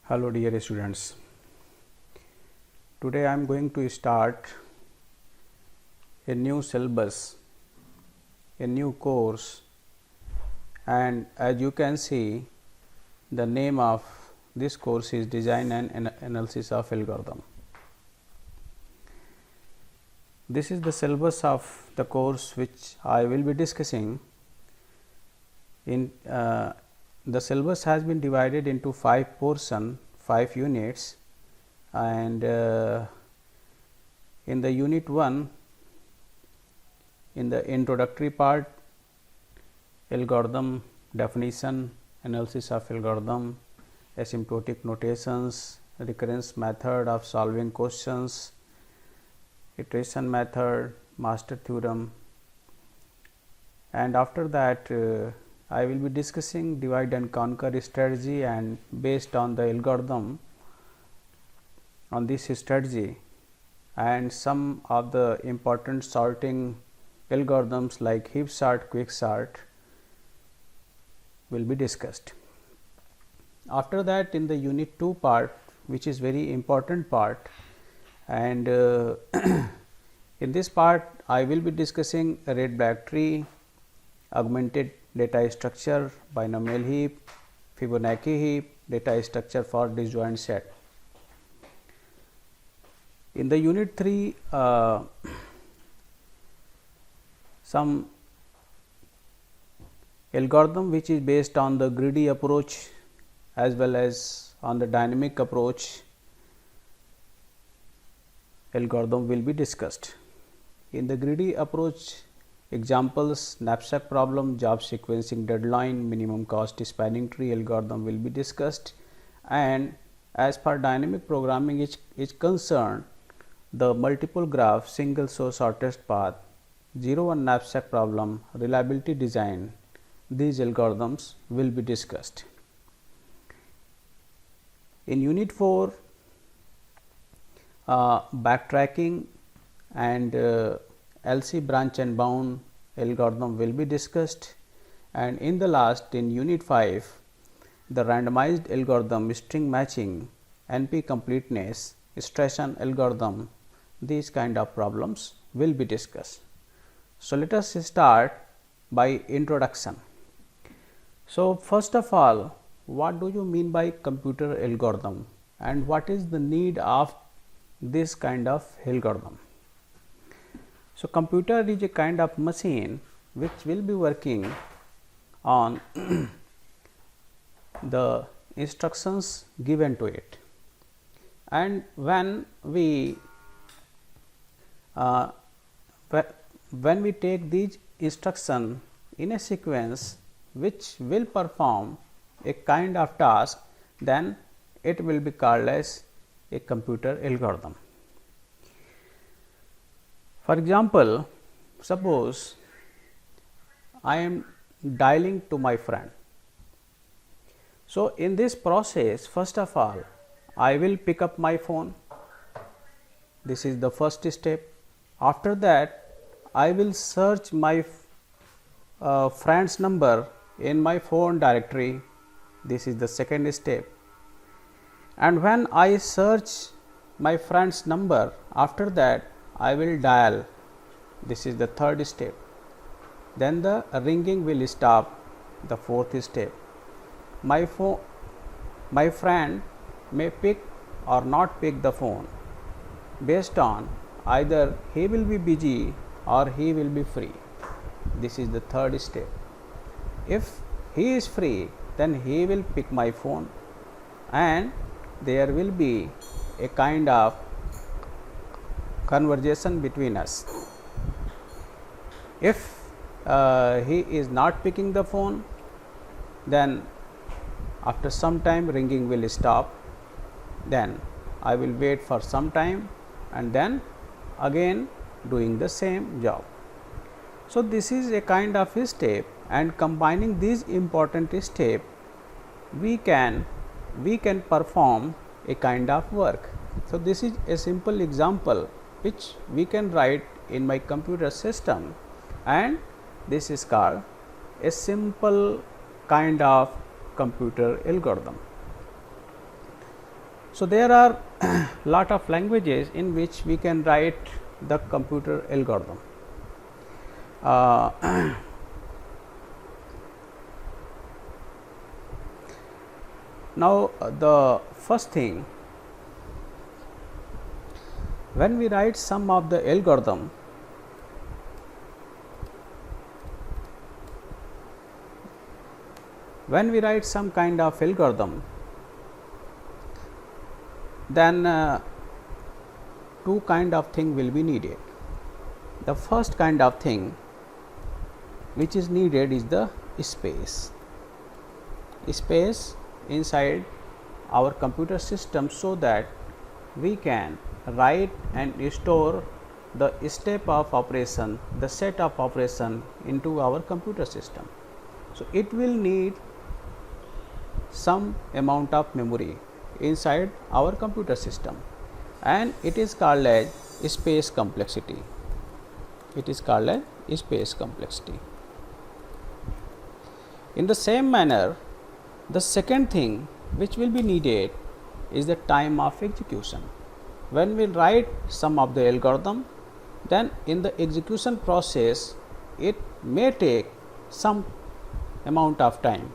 Hello dear students, today I am going to start a new syllabus, a new course, and as you can see the name of this course is Design and Analysis of Algorithm. This is the syllabus of the course which I will be discussing. The syllabus has been divided into 5 portions, 5 units, and in the unit 1, in the introductory part, algorithm definition, analysis of algorithm, asymptotic notations, recurrence method of solving questions, iteration method, master theorem, and after that I will be discussing divide and conquer strategy, and based on the algorithm on this strategy and some of the important sorting algorithms like heap sort, quick sort will be discussed. After that, in the unit 2 part, which is very important part, and in this part I will be discussing a red black tree, augmented data structure, binomial heap, Fibonacci heap, data structure for disjoint set. In the unit 3, some algorithm which is based on the greedy approach as well as on the dynamic approach algorithm will be discussed. In the greedy approach, examples, knapsack problem, job sequencing deadline, minimum cost spanning tree algorithm will be discussed, and as per dynamic programming is concerned, the multiple graph, single source shortest path, 0-1 knapsack problem, reliability design, these algorithms will be discussed. In unit 4, backtracking and LC branch and bound algorithm will be discussed, and in the last, in unit 5, the randomized algorithm, string matching, NP completeness, Strachan algorithm, these kind of problems will be discussed. So, let us start by introduction. So, first of all, what do you mean by computer algorithm and what is the need of this kind of algorithm? So, computer is a kind of machine which will be working on the instructions given to it, and when we take these instructions in a sequence which will perform a kind of task, then it will be called as a computer algorithm. For example, suppose I am dialing to my friend. So, in this process, first of all, I will pick up my phone. This is the first step. After that, I will search my friend's number in my phone directory. This is the second step. And when I search my friend's number, after that I will dial. This is the third step. Then the ringing will stop, the fourth step. My friend may pick or not pick the phone based on either he will be busy or he will be free. This is the third step. If he is free, then he will pick my phone and there will be a kind of conversation between us. If he is not picking the phone, then after some time ringing will stop, then I will wait for some time and then again doing the same job. So, this is a kind of a step, and combining these important steps we can perform a kind of work. So, this is a simple example which we can write in my computer system, and this is called a simple kind of computer algorithm. So, there are lot of languages in which we can write the computer algorithm. Now, the first thing, when we write some of the algorithm, when we write some kind of algorithm, then two kind of thing will be needed. The first kind of thing which is needed is the space inside our computer system, so that we can write and store the step of operation, the set of operation into our computer system. So, it will need some amount of memory inside our computer system, and it is called as space complexity. It is called as space complexity. In the same manner, the second thing which will be needed is the time of execution. When we write some of the algorithm, then in the execution process it may take some amount of time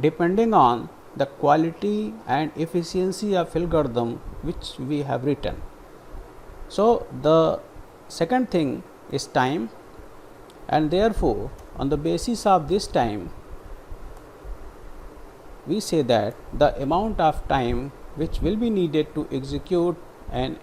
depending on the quality and efficiency of algorithm which we have written. So, the second thing is time, and therefore, on the basis of this time, we say that the amount of time which will be needed to execute an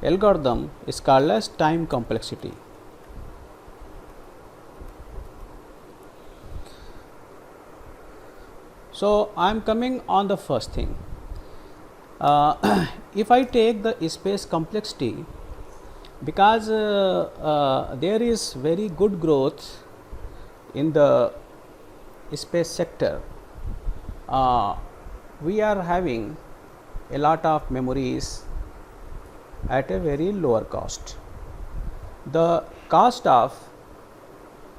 algorithm is called as time complexity. So, I am coming on the first thing. If I take the space complexity, because there is very good growth in the space sector, we are having a lot of memories at a very lower cost. The cost of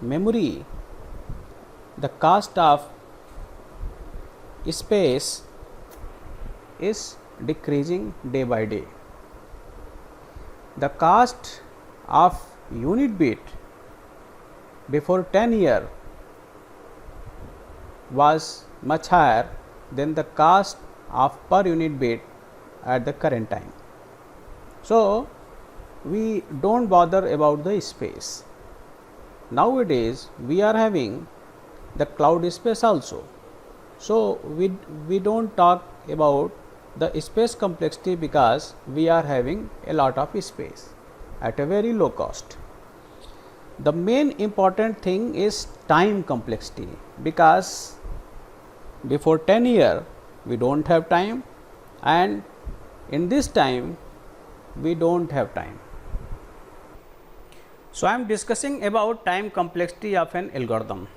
memory, the cost of space is decreasing day by day. The cost of unit bit before 10 years was much higher than the cost of per unit bit at the current time. So, we do not bother about the space. Nowadays, we are having the cloud space also. So, we do not talk about the space complexity because we are having a lot of space at a very low cost. The main important thing is time complexity, because before 10 years we do not have time, and in this time we do not have time. So, I am discussing about time complexity of an algorithm.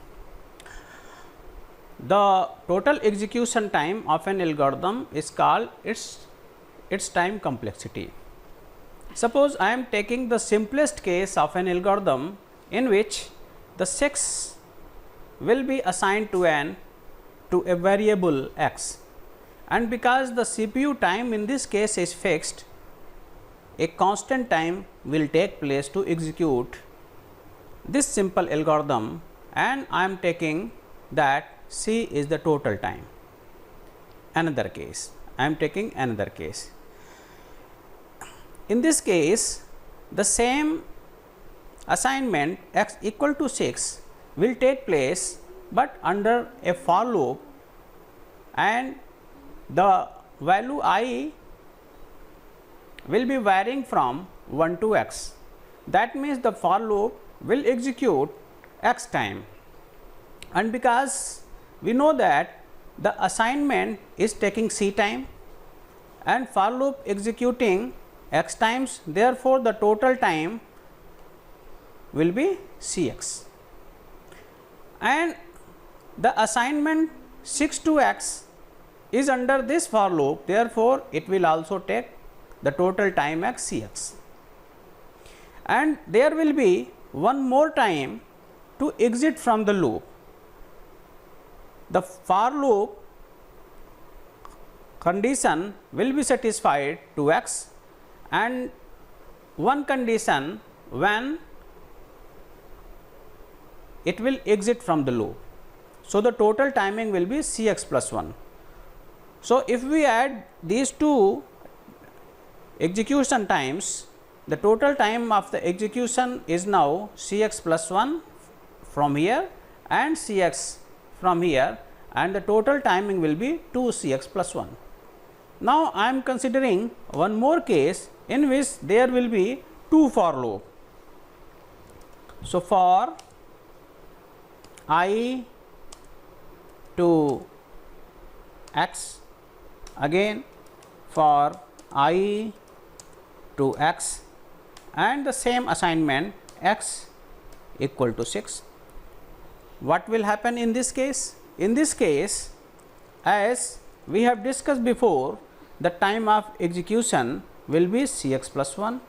The total execution time of an algorithm is called its time complexity. Suppose I am taking the simplest case of an algorithm in which the 6 will be assigned to a variable x, and because the CPU time in this case is fixed, a constant time will take place to execute this simple algorithm, and I am taking that C is the total time. Another case, I am taking another case. In this case, the same assignment x equal to 6 will take place, but under a for loop, and the value I will be varying from 1 to x. That means the for loop will execute x time, and because we know that the assignment is taking C time and for loop executing x times, therefore, the total time will be Cx, and the assignment 6 to x is under this for loop, therefore, it will also take the total time as Cx, and there will be one more time to exit from the loop. The for loop condition will be satisfied to x, and one condition when it will exit from the loop. So, the total timing will be Cx plus 1. So, if we add these two execution times, the total time of the execution is now Cx plus 1 from here and Cx from here, and the total timing will be 2 Cx plus 1. Now, I am considering one more case in which there will be 2 for loop. So, for I to x, again for I to x, and the same assignment x equal to 6. What will happen in this case? In this case, as we have discussed before, the time of execution will be Cx plus 1.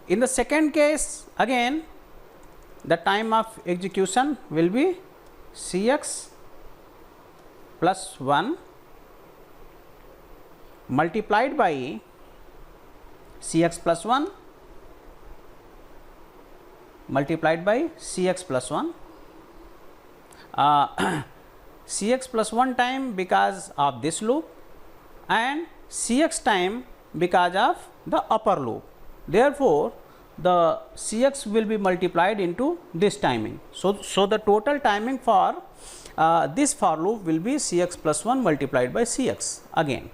In the second case, again the time of execution will be Cx plus 1 multiplied by Cx plus 1 multiplied by Cx plus 1. Cx plus 1 time because of this loop and Cx time because of the upper loop. Therefore, the Cx will be multiplied into this timing. So, the total timing for this for loop will be Cx plus 1 multiplied by Cx again.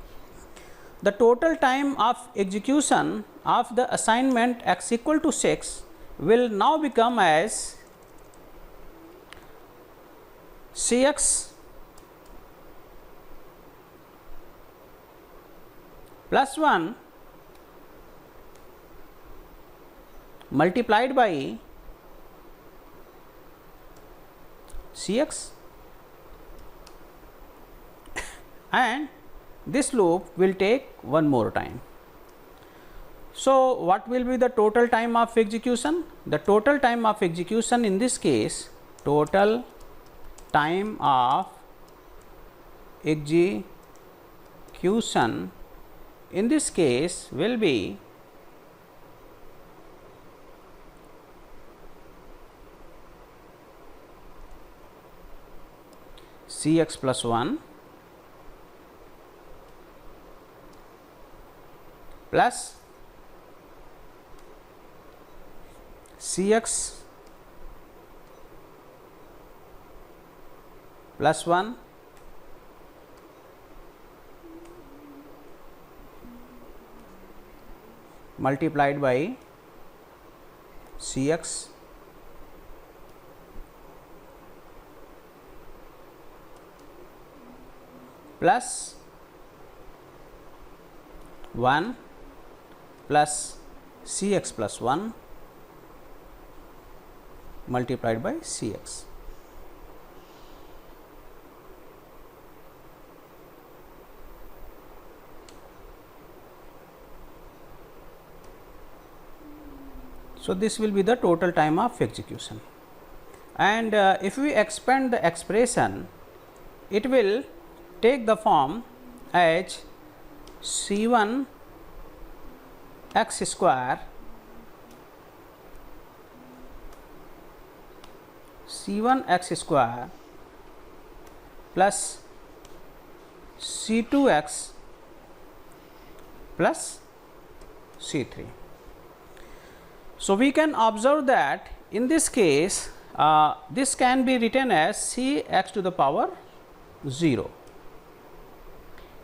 The total time of execution of the assignment x equal to 6 will now become as Cx plus 1 multiplied by Cx, and this loop will take one more time. So, what will be the total time of execution? The total time of execution in this case, total time of execution in this case will be Cx plus 1 plus Cx plus 1 multiplied by Cx plus 1 plus Cx plus 1 multiplied by Cx. So, this will be the total time of execution, and if we expand the expression, it will take the form as C1 x square C1 x square plus C2 x plus C3. So, we can observe that in this case this can be written as C x to the power 0.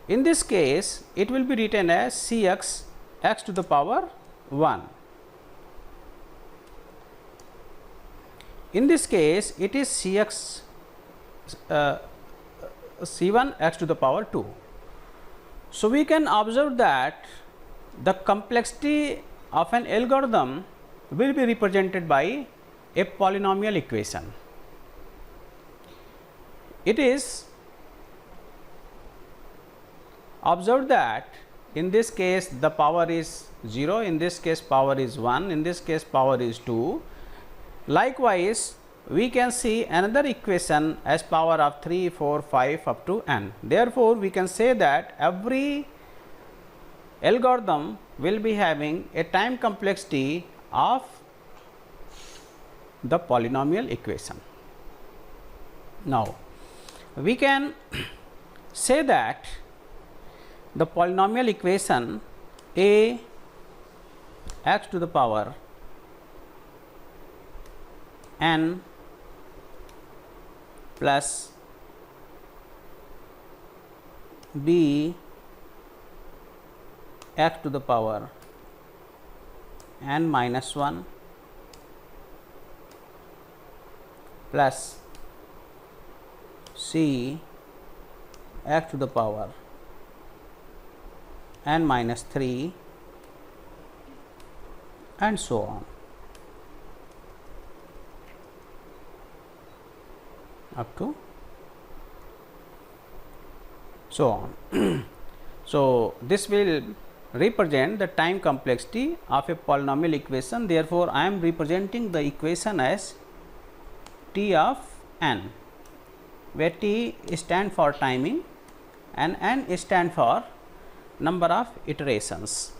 In this case, it will be written as C x x to the power 1. In this case, it is C x C1 x to the power 2. So, we can observe that the complexity of an algorithm will be represented by a polynomial equation. It is observed that in this case the power is 0, in this case power is 1, in this case power is 2. Likewise, we can see another equation as power of 3, 4, 5 up to n. Therefore, we can say that every algorithm will be having a time complexity of the polynomial equation. Now, we can say that the polynomial equation a x to the power n plus b x to the power n minus 1 plus c x to the power n minus 3 and so on up to so on. So, this will represent the time complexity of a polynomial equation. Therefore, I am representing the equation as t of n, where t stand for timing and n stand for number of iterations.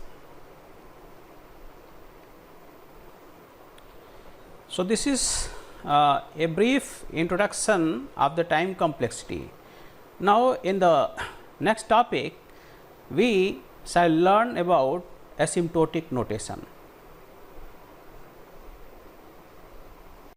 So, this is a brief introduction of the time complexity. Now, in the next topic, we shall learn about asymptotic notation.